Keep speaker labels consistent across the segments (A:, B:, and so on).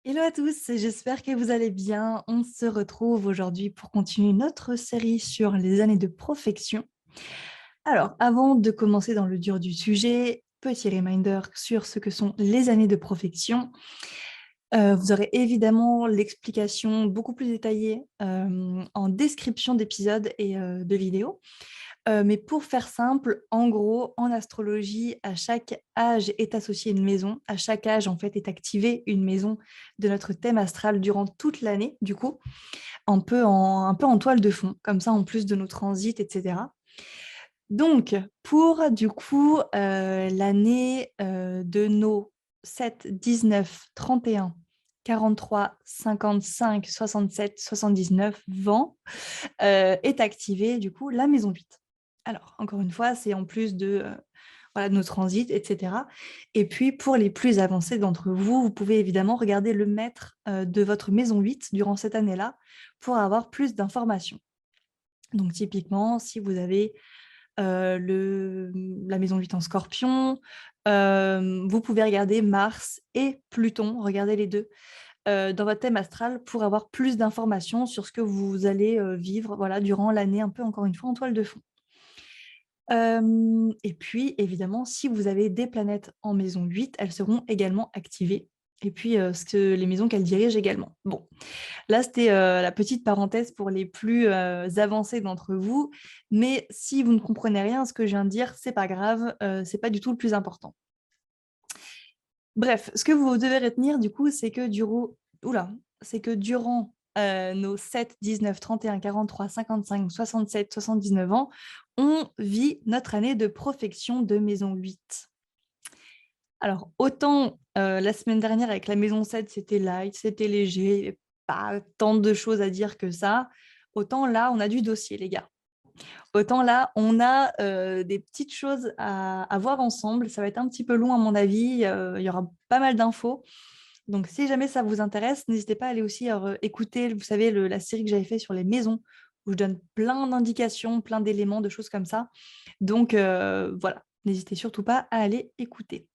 A: Hello à tous, j'espère que vous allez bien. On se retrouve aujourd'hui pour continuer notre série sur les années de profection. Alors, avant de commencer dans le dur du sujet, petit reminder sur ce que sont les années de profection. Vous aurez évidemment l'explication beaucoup plus détaillée en description d'épisodes et de vidéos. Mais pour faire simple, en gros, en astrologie, à chaque âge est associée une maison. À chaque âge, en fait, est activée une maison de notre thème astral durant toute l'année, du coup, un peu en toile de fond, comme ça, en plus de nos transits, etc. Donc, pour, du coup, l'année de nos 7, 19, 31, 43, 55, 67, 79 vents, est activée, du coup, la maison 8. Alors, encore une fois, c'est en plus voilà, de nos transits, etc. Et puis, pour les plus avancés d'entre vous, vous pouvez évidemment regarder le maître de votre maison 8 durant cette année-là pour avoir plus d'informations. Donc, typiquement, si vous avez la maison 8 en scorpion, vous pouvez regarder Mars et Pluton, regardez les deux, dans votre thème astral pour avoir plus d'informations sur ce que vous allez vivre voilà, durant l'année, un peu encore une fois en toile de fond. Et puis, évidemment, si vous avez des planètes en maison 8, elles seront également activées. Et puis, les maisons qu'elles dirigent également. Bon, là, c'était la petite parenthèse pour les plus avancés d'entre vous. Mais si vous ne comprenez rien à ce que je viens de dire, c'est pas grave, c'est pas du tout le plus important. Bref, ce que vous devez retenir, du coup, c'est que durant nos 7, 19, 31, 43, 55, 67, 79 ans, on vit notre année de profection de maison 8. Alors, autant la semaine dernière avec la maison 7, c'était light, c'était léger, il n'y avait pas tant de choses à dire que ça, autant là, on a du dossier, les gars. Autant là, on a des petites choses à voir ensemble. Ça va être un petit peu long à mon avis. Il y aura pas mal d'infos. Donc, si jamais ça vous intéresse, n'hésitez pas à aller aussi écouter, vous savez, la série que j'avais fait sur les maisons, où je donne plein d'indications, plein d'éléments, de choses comme ça. Donc, voilà, n'hésitez surtout pas à aller écouter.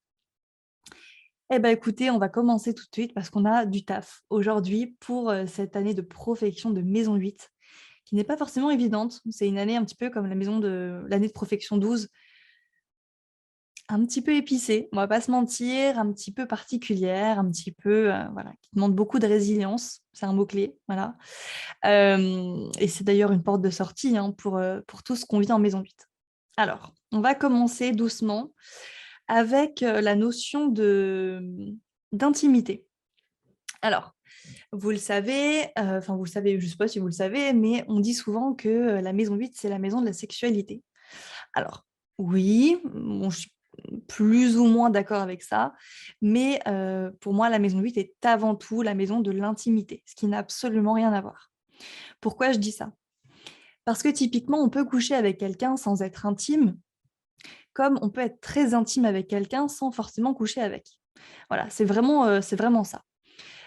A: Eh bien, écoutez, on va commencer tout de suite parce qu'on a du taf aujourd'hui pour cette année de profection de maison 8 qui n'est pas forcément évidente. C'est une année un petit peu comme l'année de profection 12, un petit peu épicée, on va pas se mentir, un petit peu particulière, un petit peu, voilà, qui demande beaucoup de résilience, c'est un mot-clé, voilà. Et c'est d'ailleurs une porte de sortie hein, pour tout ce qu'on vit en maison 8. Alors, on va commencer doucement avec la notion d'intimité. Alors, vous le savez, enfin vous le savez, je ne sais pas si vous le savez, mais on dit souvent que la maison 8, c'est la maison de la sexualité. Alors, oui, bon, je suis plus ou moins d'accord avec ça, mais pour moi, la maison 8 est avant tout la maison de l'intimité, ce qui n'a absolument rien à voir. Pourquoi je dis ça? Parce que typiquement, on peut coucher avec quelqu'un sans être intime, comme on peut être très intime avec quelqu'un sans forcément coucher avec. Voilà, c'est vraiment ça.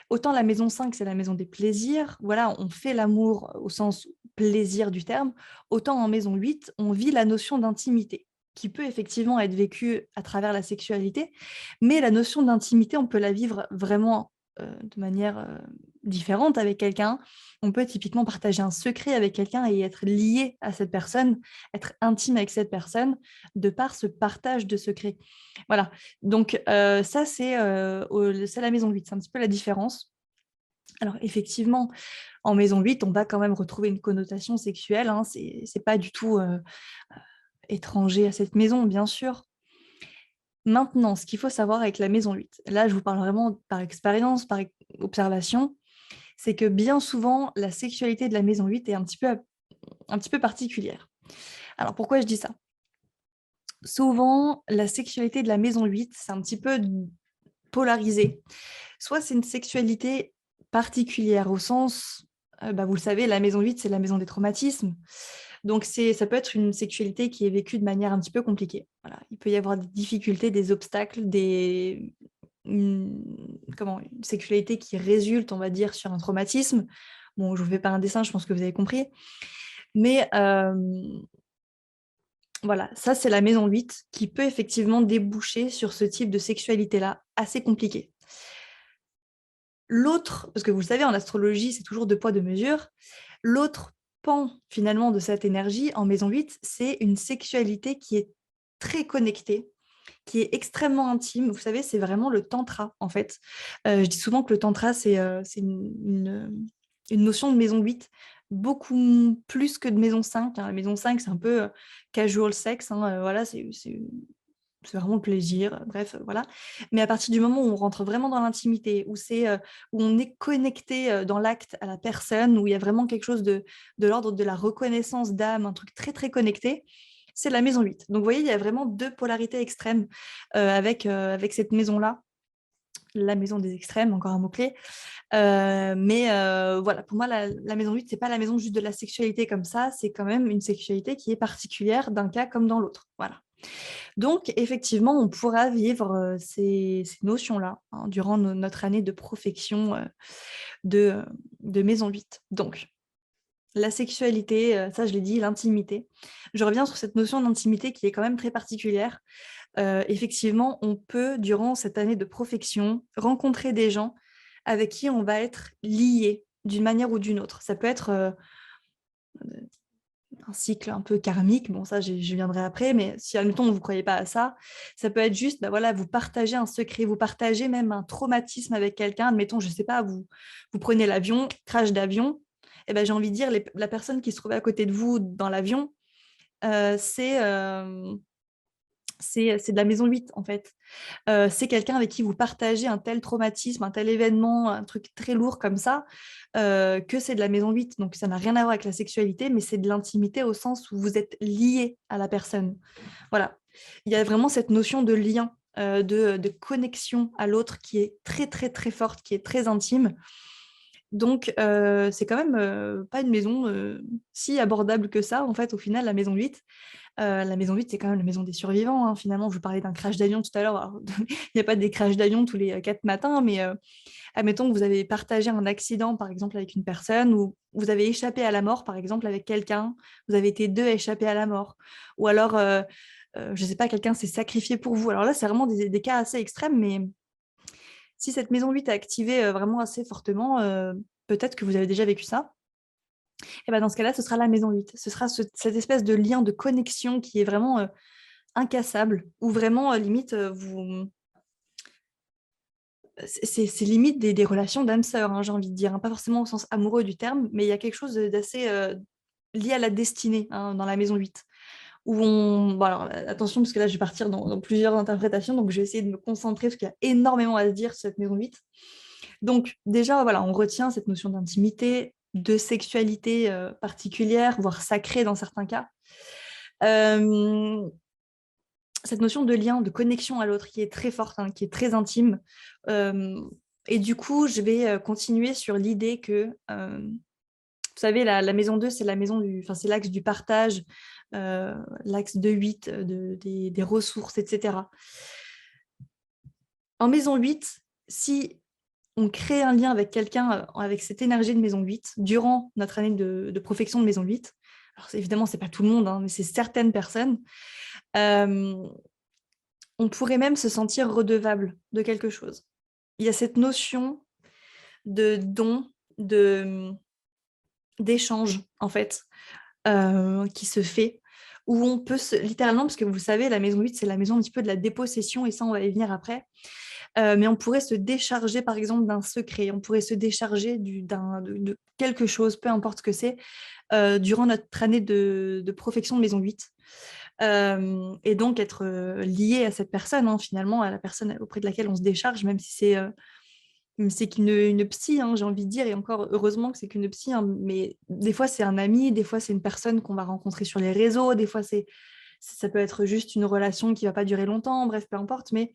A: Autant la maison 5, c'est la maison des plaisirs. Voilà, on fait l'amour au sens plaisir du terme. Autant en maison 8, on vit la notion d'intimité, qui peut effectivement être vécue à travers la sexualité, mais la notion d'intimité, on peut la vivre vraiment de manière différente avec quelqu'un. On peut typiquement partager un secret avec quelqu'un et être lié à cette personne, être intime avec cette personne, de par ce partage de secrets. Voilà, donc ça, c'est la maison 8, c'est un petit peu la différence. Alors effectivement, en maison 8, on va quand même retrouver une connotation sexuelle, hein, c'est pas du tout étranger à cette maison, bien sûr. Maintenant, ce qu'il faut savoir avec la maison 8, là je vous parle vraiment par expérience, par observation, c'est que bien souvent, la sexualité de la maison 8 est un petit peu particulière. Alors pourquoi je dis ça? Souvent, la sexualité de la maison 8, c'est un petit peu polarisé. Soit c'est une sexualité particulière au sens, bah, vous le savez, la maison 8, c'est la maison des traumatismes. Donc ça peut être une sexualité qui est vécue de manière un petit peu compliquée. Voilà. Il peut y avoir des difficultés, des obstacles, une sexualité qui résulte, on va dire, sur un traumatisme. Bon, je ne vous fais pas un dessin, je pense que vous avez compris. Mais voilà, ça c'est la maison 8 qui peut effectivement déboucher sur ce type de sexualité-là assez compliquée. L'autre, parce que vous le savez, en astrologie, c'est toujours deux poids, deux mesures. L'autre pan, finalement, de cette énergie, en maison 8, c'est une sexualité qui est très connectée, qui est extrêmement intime. Vous savez, c'est vraiment le tantra, en fait. Je dis souvent que le tantra, c'est une notion de maison 8, beaucoup plus que de maison 5, hein. La maison 5, c'est un peu casual sex, hein, voilà, c'est vraiment le plaisir, bref, voilà. Mais à partir du moment où on rentre vraiment dans l'intimité, où on est connecté dans l'acte à la personne, où il y a vraiment quelque chose de l'ordre de la reconnaissance d'âme, un truc très, très connecté, c'est la maison 8. Donc, vous voyez, il y a vraiment deux polarités extrêmes avec cette maison-là. La maison des extrêmes, encore un mot-clé. Mais voilà, pour moi, la maison 8, c'est pas la maison juste de la sexualité comme ça, c'est quand même une sexualité qui est particulière d'un cas comme dans l'autre. Voilà. Donc, effectivement, on pourra vivre ces notions-là, hein, durant notre année de profection de maison 8. Donc, la sexualité, ça je l'ai dit, l'intimité. Je reviens sur cette notion d'intimité qui est quand même très particulière. Effectivement, on peut, durant cette année de profection, rencontrer des gens avec qui on va être lié d'une manière ou d'une autre. Ça peut être un cycle un peu karmique, bon ça je viendrai après, mais si admettons vous ne croyez pas à ça, ça peut être juste, bah voilà, vous partagez un secret, vous partagez même un traumatisme avec quelqu'un, admettons, je ne sais pas, vous prenez l'avion, crash d'avion, et ben, j'ai envie de dire, la personne qui se trouvait à côté de vous dans l'avion, euh, c'est euh, c'est de la maison 8 en fait. C'est quelqu'un avec qui vous partagez un tel traumatisme, un tel événement, un truc très lourd comme ça, que c'est de la maison 8. Donc ça n'a rien à voir avec la sexualité, mais c'est de l'intimité au sens où vous êtes lié à la personne. Voilà. Il y a vraiment cette notion de lien, de connexion à l'autre qui est très, très, très forte, qui est très intime. Donc, c'est quand même pas une maison si abordable que ça, en fait, au final, la maison 8. La maison 8, c'est quand même la maison des survivants, hein. Finalement, je vous parlais d'un crash d'avion tout à l'heure. Alors, il n'y a pas des crashs d'avion tous les 4 matins, mais admettons que vous avez partagé un accident, par exemple, avec une personne, ou vous avez échappé à la mort, par exemple, avec quelqu'un. Vous avez été deux à échapper à la mort. Ou alors, je ne sais pas, quelqu'un s'est sacrifié pour vous. Alors là, c'est vraiment des cas assez extrêmes, mais si cette maison 8 est activée vraiment assez fortement, peut-être que vous avez déjà vécu ça. Et ben dans ce cas-là, ce sera la maison 8. Ce sera cette espèce de lien de connexion qui est vraiment incassable, où vraiment, limite, c'est limite des relations d'âme sœur, hein, j'ai envie de dire, hein. Pas forcément au sens amoureux du terme, mais il y a quelque chose d'assez lié à la destinée, hein, dans la maison 8. Où on... Bon, alors, attention, parce que là, je vais partir dans plusieurs interprétations, donc je vais essayer de me concentrer, parce qu'il y a énormément à se dire sur cette maison 8. Donc, déjà, voilà, on retient cette notion d'intimité, de sexualité particulière, voire sacrée dans certains cas. Euh, Cette notion de lien, de connexion à l'autre qui est très forte, hein, qui est très intime. Euh, et du coup, je vais continuer sur l'idée que, vous savez, la maison 2, c'est la maison enfin, c'est l'axe du partage, l'axe de 8, des ressources, etc. En maison 8, si on crée un lien avec quelqu'un avec cette énergie de maison 8 durant notre année de profection de maison 8, alors évidemment, ce n'est pas tout le monde, hein, mais c'est certaines personnes, euh, on pourrait même se sentir redevable de quelque chose. Il y a cette notion de don, d'échange, en fait, qui se fait, où on peut littéralement, parce que vous savez, la maison 8, c'est la maison un petit peu de la dépossession, et ça, on va y venir après, mais on pourrait se décharger, par exemple, d'un secret, on pourrait se décharger de quelque chose, peu importe ce que c'est, durant notre année de profection de maison 8. Et donc être lié à cette personne, hein, finalement, à la personne auprès de laquelle on se décharge, même si c'est qu'une psy, hein, j'ai envie de dire, et encore heureusement que c'est qu'une psy, hein, mais des fois c'est un ami, des fois c'est une personne qu'on va rencontrer sur les réseaux, des fois ça peut être juste une relation qui va pas durer longtemps, bref, peu importe, mais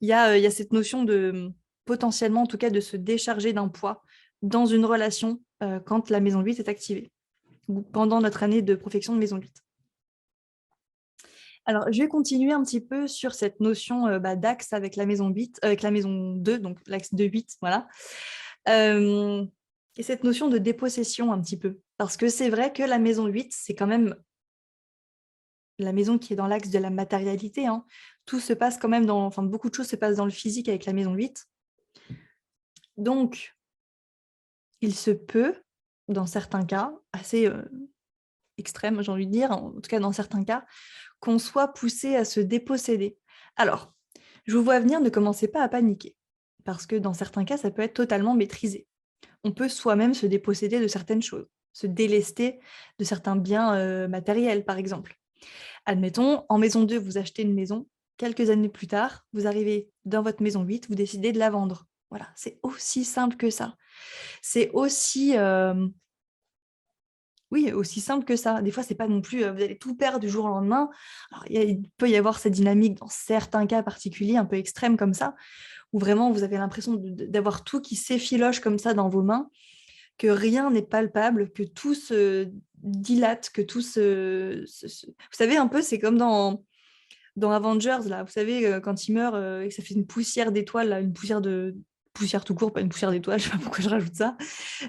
A: il y a cette notion de potentiellement, en tout cas, de se décharger d'un poids dans une relation quand la maison 8 est activée, ou pendant notre année de profection de maison 8. Alors, je vais continuer un petit peu sur cette notion d'axe avec la maison 8, avec la maison 2, donc l'axe de 8, voilà. Euh, et cette notion de dépossession un petit peu. Parce que c'est vrai que la maison 8, c'est quand même la maison qui est dans l'axe de la matérialité, hein. Tout se passe quand même enfin, beaucoup de choses se passent dans le physique avec la maison 8. Donc, il se peut, dans certains cas, assez extrêmes, j'ai envie de dire, en tout cas dans certains cas, qu'on soit poussé à se déposséder. Alors, je vous vois venir, ne commencez pas à paniquer, parce que dans certains cas, ça peut être totalement maîtrisé. On peut soi-même se déposséder de certaines choses, se délester de certains biens matériels, par exemple. Admettons, en maison 2, vous achetez une maison, quelques années plus tard, vous arrivez dans votre maison 8, vous décidez de la vendre. Voilà, c'est aussi simple que ça. C'est aussi, oui, aussi simple que ça. Des fois, c'est pas non plus, vous allez tout perdre du jour au lendemain. Alors, il peut y avoir cette dynamique dans certains cas particuliers, un peu extrêmes comme ça, où vraiment vous avez l'impression d'avoir tout qui s'effiloche comme ça dans vos mains, que rien n'est palpable, que tout se dilate, que tout Vous savez, un peu, c'est comme dans Avengers, là, vous savez, quand il meurt et que ça fait une poussière d'étoiles, là, une poussière de... Poussière tout court, pas une poussière d'étoiles, je sais pas pourquoi je rajoute ça.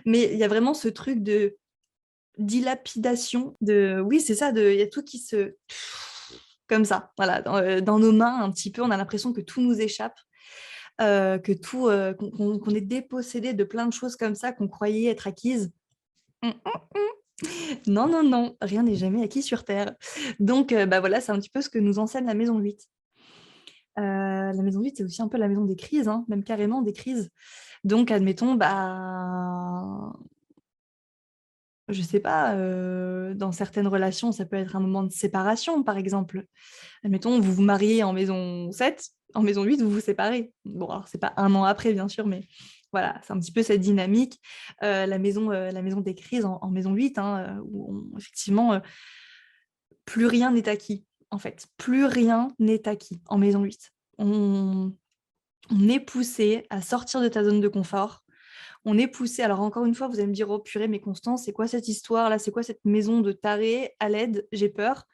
A: Mais il y a vraiment ce truc de dilapidation, de... Oui, c'est ça, il y a tout qui se... Comme ça, voilà, dans nos mains, un petit peu, on a l'impression que tout nous échappe, que tout, qu'on est dépossédé de plein de choses comme ça qu'on croyait être acquises. Hum, Non, non, non, rien n'est jamais acquis sur Terre. Donc, bah voilà, c'est un petit peu ce que nous enseigne la maison 8. La maison 8, c'est aussi un peu la maison des crises, hein, même carrément des crises. Donc, admettons, bah, je sais pas, dans certaines relations, ça peut être un moment de séparation, par exemple. Admettons, vous vous mariez en maison 7, en maison 8, vous vous séparez. Bon, alors, c'est pas un an après, bien sûr, mais voilà, c'est un petit peu cette dynamique. La maison des crises en maison 8, hein, où effectivement, plus rien n'est acquis, en fait. Plus rien n'est acquis en maison 8. On est poussé à sortir de ta zone de confort. On est poussé. Alors, encore une fois, vous allez me dire, oh purée, mais Constance, c'est quoi cette histoire-là? C'est quoi cette maison de taré? À l'aide, j'ai peur.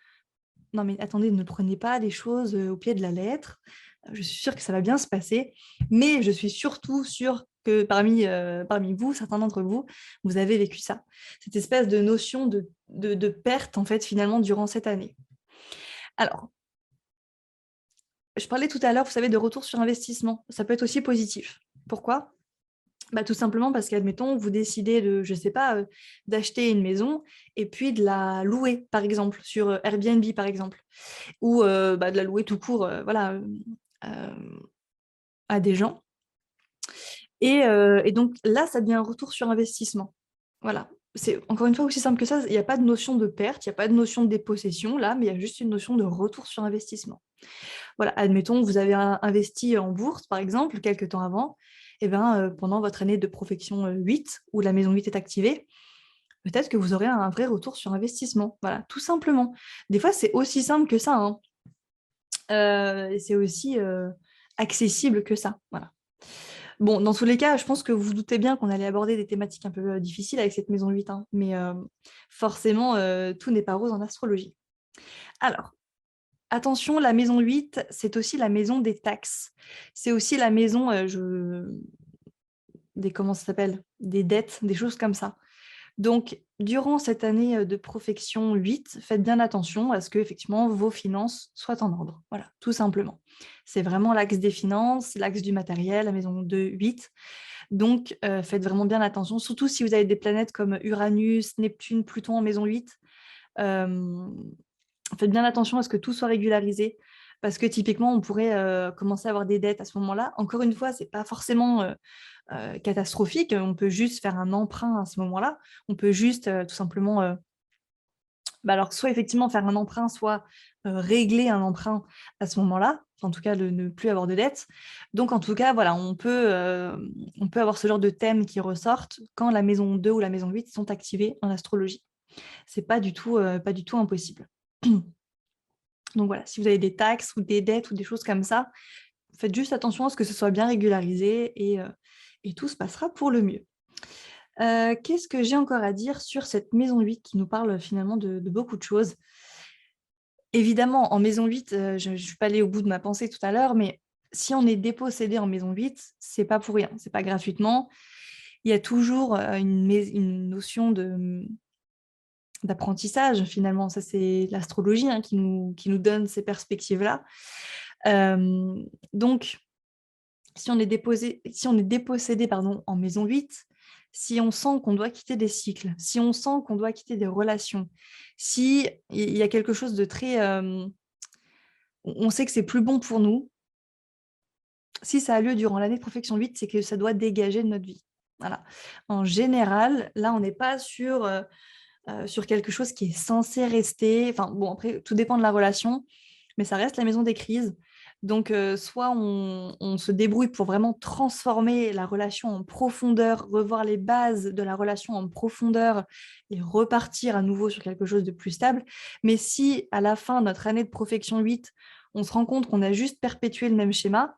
A: Non, mais attendez, ne prenez pas les choses au pied de la lettre. Je suis sûre que ça va bien se passer. Mais je suis surtout sûre que parmi vous, certains d'entre vous, vous avez vécu ça. Cette espèce de notion de perte, en fait, finalement, durant cette année. Alors, je parlais tout à l'heure, vous savez, de retour sur investissement. Ça peut être aussi positif. Pourquoi? Bah, tout simplement parce qu'admettons, vous décidez de, je sais pas, d'acheter une maison et puis de la louer, par exemple, sur Airbnb, par exemple, ou bah, de la louer tout court, voilà, à des gens. Et donc là, ça devient un retour sur investissement. Voilà. C'est encore une fois aussi simple que ça. Il n'y a pas de notion de perte, il n'y a pas de notion de dépossession là, mais il y a juste une notion de retour sur investissement. Voilà, admettons, vous avez investi en bourse, par exemple, quelques temps avant, et ben, pendant votre année de profession 8, où la maison 8 est activée, peut-être que vous aurez un vrai retour sur investissement. Voilà, tout simplement. Des fois, c'est aussi simple que ça, hein. Et c'est aussi accessible que ça. Voilà. Bon, dans tous les cas, je pense que vous vous doutez bien qu'on allait aborder des thématiques un peu difficiles avec cette maison 8, hein, mais forcément, tout n'est pas rose en astrologie. Alors, attention, la maison 8, c'est aussi la maison des taxes. C'est aussi la maison des, comment ça s'appelle? Des dettes, des choses comme ça. Donc, durant cette année de profession 8, faites bien attention à ce que effectivement vos finances soient en ordre. Voilà, tout simplement. C'est vraiment l'axe des finances, l'axe du matériel, la maison 2, 8. Donc, faites vraiment bien attention, surtout si vous avez des planètes comme Uranus, Neptune, Pluton en maison 8. Euh, Faites bien attention à ce que tout soit régularisé, parce que typiquement, on pourrait commencer à avoir des dettes à ce moment-là. Encore une fois, ce n'est pas forcément catastrophique, on peut juste faire un emprunt à ce moment-là. On peut juste tout simplement, bah alors, soit effectivement faire un emprunt, soit régler un emprunt à ce moment-là, en tout cas de ne plus avoir de dettes. Donc en tout cas, voilà, on peut avoir ce genre de thèmes qui ressortent quand la maison 2 ou la maison 8 sont activées en astrologie. C'est pas du tout impossible. Donc voilà, si vous avez des taxes ou des dettes ou des choses comme ça, faites juste attention à ce que ce soit bien régularisé et tout se passera pour le mieux. Qu'est-ce que j'ai encore à dire sur cette maison 8 qui nous parle finalement de beaucoup de choses? Évidemment, en maison 8, je ne suis pas allée au bout de ma pensée tout à l'heure, mais si on est dépossédé en maison 8, c'est pas pour rien, c'est pas gratuitement. Il y a toujours une notion d'apprentissage, finalement. Ça, c'est l'astrologie qui nous donne ces perspectives-là. Donc, Si on est dépossédé pardon, en maison 8, si on sent qu'on doit quitter des cycles, si on sent qu'on doit quitter des relations, si il y a quelque chose de très... on sait que c'est plus bon pour nous, si ça a lieu durant l'année de profection 8, c'est que ça doit dégager de notre vie. Voilà. En général, là, on n'est pas sur quelque chose qui est censé rester. Enfin, bon, après, tout dépend de la relation, mais ça reste la maison des crises. Donc, soit on se débrouille pour vraiment transformer la relation en profondeur, revoir les bases de la relation en profondeur et repartir à nouveau sur quelque chose de plus stable. Mais si, à la fin de notre année de profection 8, on se rend compte qu'on a juste perpétué le même schéma,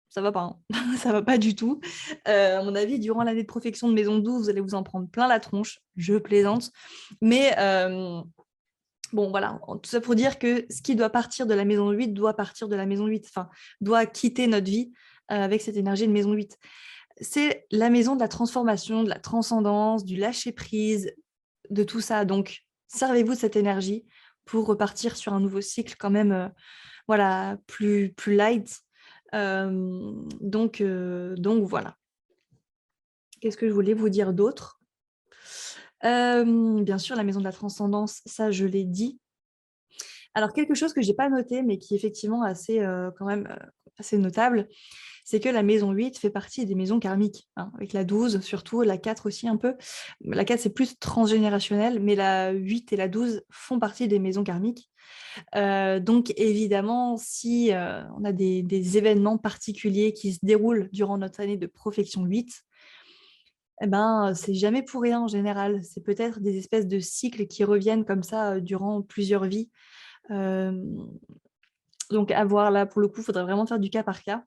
A: ça va pas, hein. Ça va pas du tout. À mon avis, durant l'année de profection de maison 12, vous allez vous en prendre plein la tronche. Je plaisante. Mais bon, voilà, tout ça pour dire que ce qui doit partir de la maison 8 doit partir de la maison 8, enfin, doit quitter notre vie avec cette énergie de maison 8. C'est la maison de la transformation, de la transcendance, du lâcher-prise, de tout ça. Donc, servez-vous de cette énergie pour repartir sur un nouveau cycle quand même voilà, plus light. Donc voilà. Qu'est-ce que je voulais vous dire d'autre? Bien sûr, la maison de la transcendance, ça, je l'ai dit. Alors, quelque chose que je n'ai pas noté, mais qui est effectivement assez, quand même, assez notable, c'est que la maison 8 fait partie des maisons karmiques, hein, avec la 12 surtout, la 4 aussi un peu. La 4, c'est plus transgénérationnel, mais la 8 et la 12 font partie des maisons karmiques. Donc évidemment, si on a des événements particuliers qui se déroulent durant notre année de profection 8, eh ben, c'est jamais pour rien en général. C'est peut-être des espèces de cycles qui reviennent comme ça durant plusieurs vies. Euh, donc à voir là, pour le coup, il faudrait vraiment faire du cas par cas.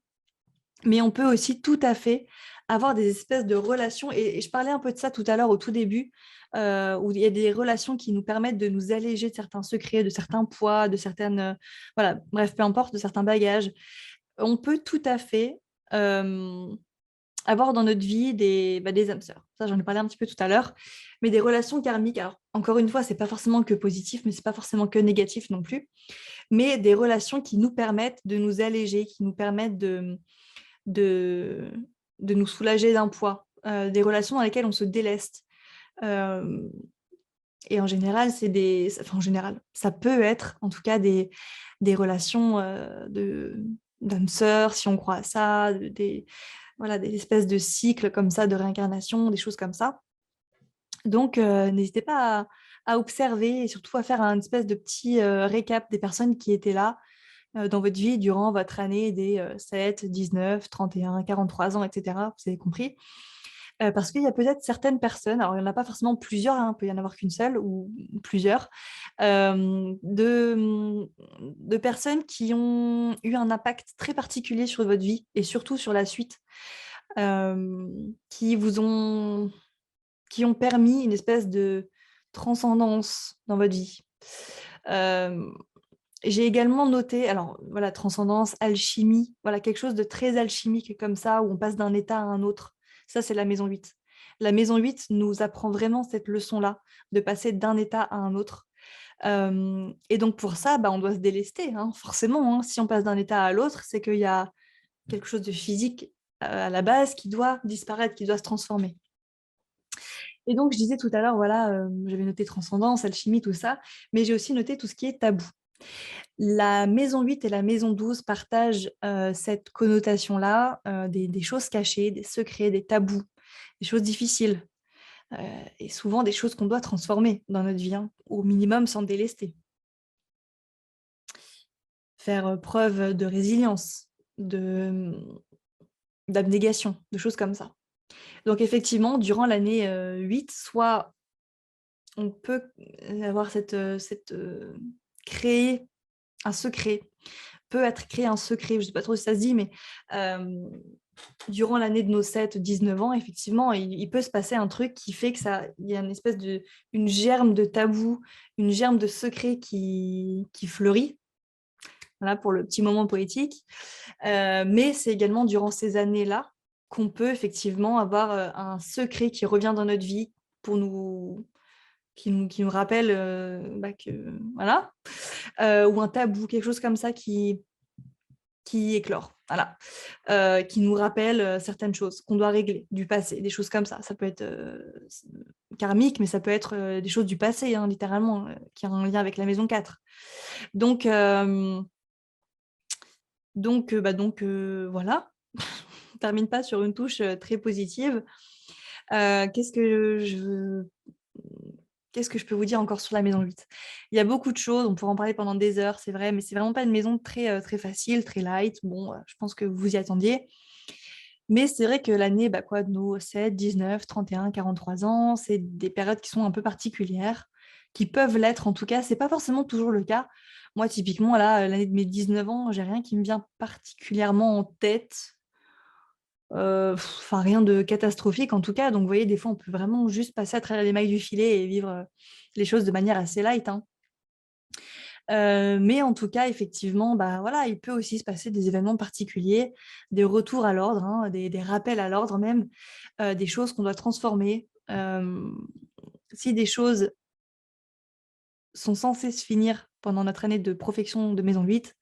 A: Mais on peut aussi tout à fait avoir des espèces de relations, et je parlais un peu de ça tout à l'heure au tout début, où il y a des relations qui nous permettent de nous alléger de certains secrets, de certains poids, de certaines, voilà, bref, peu importe, de certains bagages. On peut tout à fait avoir dans notre vie des âmes sœurs. Ça, j'en ai parlé un petit peu tout à l'heure, mais des relations karmiques. Alors, encore une fois, c'est pas forcément que positif, mais c'est pas forcément que négatif non plus, mais des relations qui nous permettent de nous alléger, qui nous permettent de, de nous soulager d'un poids, des relations dans lesquelles on se déleste. Euh, et en général, enfin, en général, ça peut être en tout cas des relations d'âmes sœurs, si on croit à ça, voilà, des espèces de cycles comme ça, de réincarnation, des choses comme ça. Donc, n'hésitez pas à observer et surtout à faire un espèce de petit récap des personnes qui étaient là dans votre vie durant votre année des 7, 19, 31, 43 ans, etc. Vous avez compris. Parce qu'il y a peut-être certaines personnes, alors il n'y en a pas forcément plusieurs, hein, il peut y en avoir qu'une seule ou plusieurs, de personnes qui ont eu un impact très particulier sur votre vie et surtout sur la suite, qui qui ont permis une espèce de transcendance dans votre vie. Euh, j'ai également noté, alors voilà, transcendance, alchimie, voilà, quelque chose de très alchimique comme ça, où on passe d'un état à un autre. Ça, c'est la maison 8. La maison 8 nous apprend vraiment cette leçon-là, de passer d'un état à un autre. Et donc pour ça, bah, on doit se délester, hein, forcément. Hein. Si on passe d'un état à l'autre, c'est qu'il y a quelque chose de physique à la base qui doit disparaître, qui doit se transformer. Et donc, je disais tout à l'heure, voilà, j'avais noté transcendance, alchimie, tout ça, mais j'ai aussi noté tout ce qui est tabou. La maison 8 et la maison 12 partagent cette connotation-là, des choses cachées, des secrets, des tabous, des choses difficiles, et souvent des choses qu'on doit transformer dans notre vie, hein, au minimum sans délester. Faire preuve de résilience, d'abnégation, de choses comme ça. Donc effectivement, durant l'année 8, soit on peut avoir créer un secret, peut être créé un secret, je ne sais pas trop si ça se dit, mais durant l'année de nos 7-19 ans, effectivement, il peut se passer un truc qui fait que il y a une espèce une germe de tabou, une germe de secret qui fleurit. Voilà pour le petit moment poétique. Mais c'est également durant ces années-là qu'on peut effectivement avoir un secret qui revient dans notre vie pour qui nous rappelle que voilà, ou un tabou, quelque chose comme ça qui éclore. voilà, qui nous rappellent certaines choses qu'on doit régler, du passé, des choses comme ça. Ça peut être karmique, mais ça peut être des choses du passé, hein, littéralement, qui ont un lien avec la maison 4. Donc, voilà, on ne termine pas sur une touche très positive. Qu'est-ce que je peux vous dire encore sur la maison 8? Il y a beaucoup de choses, on pourrait en parler pendant des heures, c'est vrai, mais c'est vraiment pas une maison très, très facile, très light. Bon, je pense que vous vous y attendiez. Mais c'est vrai que l'année, bah, quoi, de nos 7, 19, 31, 43 ans, c'est des périodes qui sont un peu particulières, qui peuvent l'être en tout cas. C'est pas forcément toujours le cas. Moi, typiquement, là, l'année de mes 19 ans, j'ai rien qui me vient particulièrement en tête. Enfin, rien de catastrophique en tout cas. Donc, vous voyez, des fois, on peut vraiment juste passer à travers les mailles du filet et vivre les choses de manière assez light, hein. Mais en tout cas, effectivement, bah, voilà, il peut aussi se passer des événements particuliers, des retours à l'ordre, hein, des rappels à l'ordre même, des choses qu'on doit transformer. Si des choses sont censées se finir pendant notre année de profession de maison 8,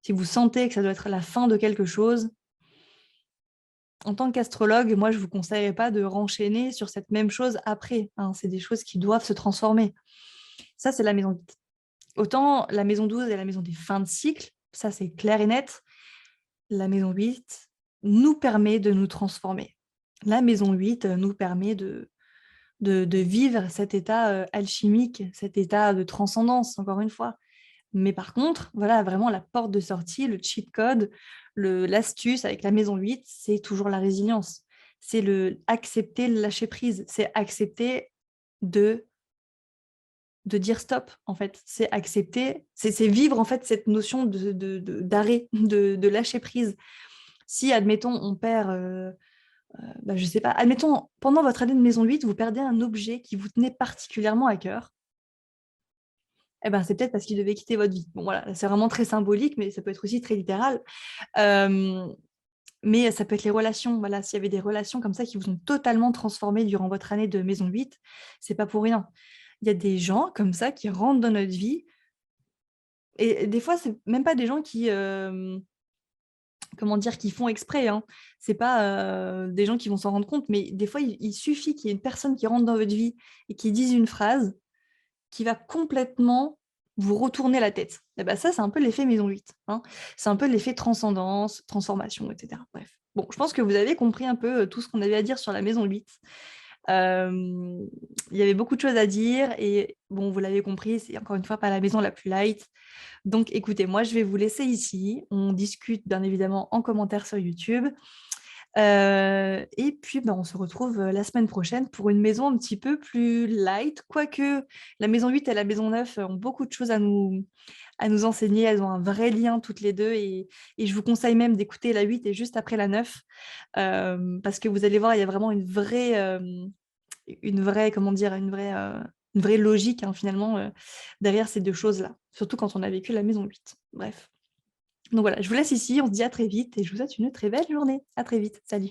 A: si vous sentez que ça doit être la fin de quelque chose, en tant qu'astrologue, moi, je ne vous conseillerais pas de renchaîner sur cette même chose après, hein. C'est des choses qui doivent se transformer. Ça, c'est la maison 8. Autant la maison 12 est la maison des fins de cycle, ça, c'est clair et net. La maison 8 nous permet de nous transformer. La maison 8 nous permet de vivre cet état alchimique, cet état de transcendance, encore une fois. Mais par contre, voilà, vraiment la porte de sortie, le cheat code, l'astuce avec la maison 8, c'est toujours la résilience. C'est accepter le lâcher prise, c'est accepter de, de dire stop, en fait. C'est accepter, c'est vivre en fait cette notion d'arrêt, de lâcher prise. Si, admettons, on perd, bah, je sais pas, admettons, pendant votre année de maison 8, vous perdez un objet qui vous tenait particulièrement à cœur, eh ben, c'est peut-être parce qu'il devait quitter votre vie. Bon, voilà, c'est vraiment très symbolique, mais ça peut être aussi très littéral. Mais ça peut être les relations. Voilà, s'il y avait des relations comme ça qui vous ont totalement transformé durant votre année de maison 8, c'est pas pour rien. Il y a des gens comme ça qui rentrent dans notre vie. Et des fois, c'est même pas des gens qui, comment dire, qui font exprès, hein. C'est pas des gens qui vont s'en rendre compte, mais des fois, il suffit qu'il y ait une personne qui rentre dans votre vie et qui dise une phrase qui va complètement vous retourner la tête. Et ben ça, c'est un peu l'effet maison 8, hein. C'est un peu l'effet transcendance, transformation, etc. Bref. Bon, je pense que vous avez compris un peu tout ce qu'on avait à dire sur la maison 8. Il y avait beaucoup de choses à dire et bon, vous l'avez compris, c'est encore une fois pas la maison la plus light. Donc écoutez, moi je vais vous laisser ici. On discute bien évidemment en commentaire sur YouTube. Et puis, on se retrouve la semaine prochaine pour une maison un petit peu plus light, quoique la maison 8 et la maison 9 ont beaucoup de choses à nous enseigner. Elles ont un vrai lien toutes les deux et je vous conseille même d'écouter la 8 et juste après la 9 parce que vous allez voir, il y a vraiment comment dire, une vraie logique, hein, finalement derrière ces deux choses-là, surtout quand on a vécu la maison 8. Bref. Donc voilà, je vous laisse ici, on se dit à très vite et je vous souhaite une très belle journée. À très vite, salut.